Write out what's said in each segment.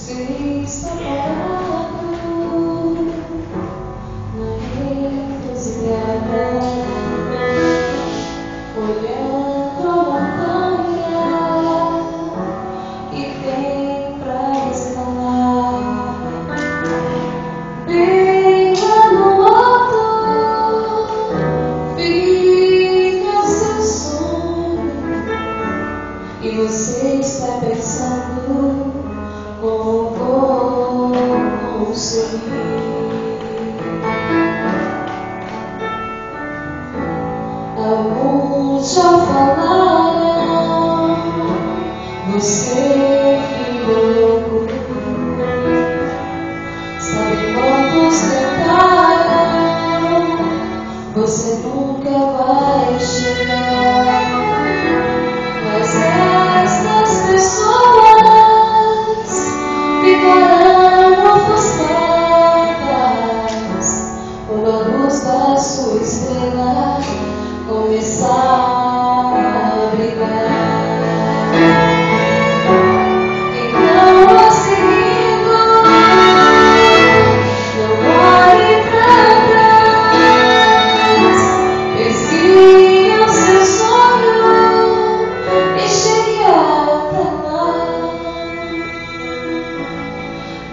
Você está parado na encruzilhada, olhando a montanha que tem pra escalar. Bem lá no alto fica seu sonho, e você está pensando como vou conseguir. Alguns já falaram, você ficou louco. Sabe quantos tentaram, você nunca vai chegar. Mas essas pessoas ficarão ofuscadas quando a luz da sua estrela começar a brilhar. Então, vá seguindo, não olhe pra trás, persiga o seu sonho e chegue até lá.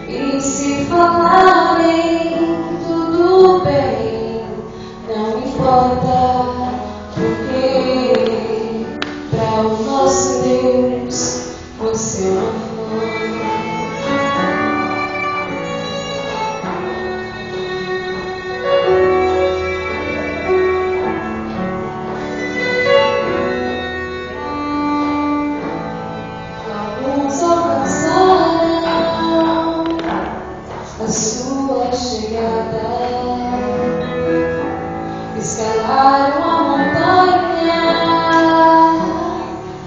E se falarem tudo bem, não importa, porque para o nosso Deus você não foi. Alguns alcançaram a sua chegada, escalaram a montanha,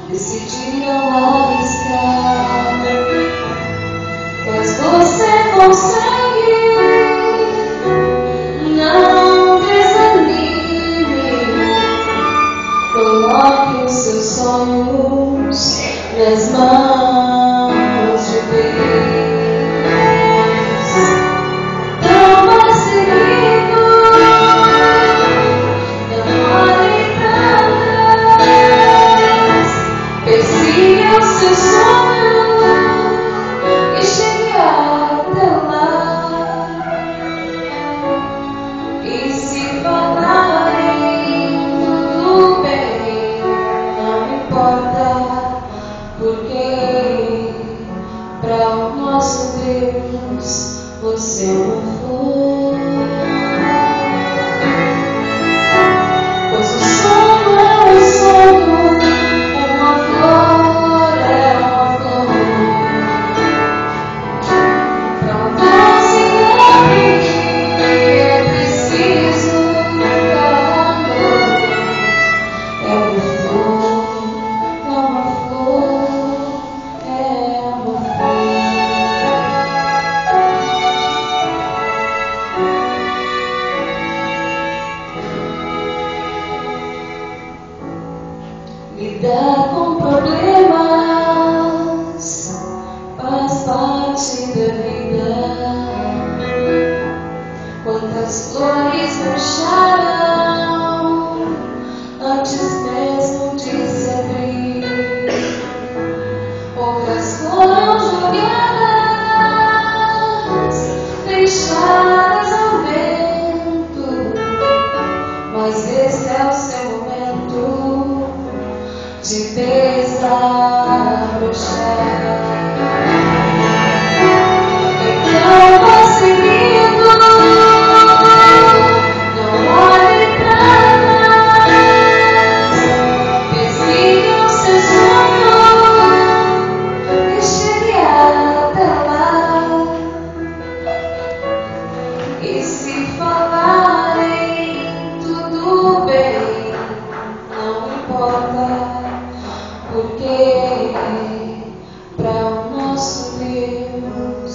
decidiram arriscar. Mas você consegue, não desanime, coloque os seus sonhos nas mãos de Deus. Então, vá seguindo, não olhe pra trás, persiga o seu sonho e chegue até lá. E se falarem tudo bem, não importa, porque para o nosso Deus você não foi. Pois o sonho é um sonho, uma flor é uma flor. Para conseguir é preciso amor. É uma flor, é uma flor, é uma flor. Lidar com problemas faz parte da vida. Quantas flores murcharam antes mesmo de se abrir, outras foram jogadas, deixadas ao vento, mas esse é o seu momento de desabrochar. Então, vá seguindo, não olhe pra trás, persiga o seu sonho e chegue até lá. E se falarem tudo bem, não importa, porque para o nosso Deus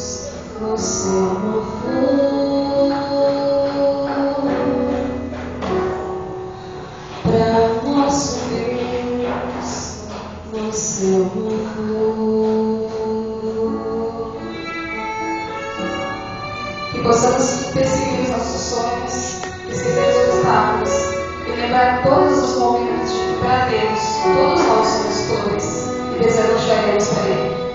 você não foi. Para o nosso Deus você não foi. que possamos perseguir os nossos sonhos, esquecer os obstáculos e lembrar todos os momentos de que para Deus, todos nós somos torres e desejamos para Ele.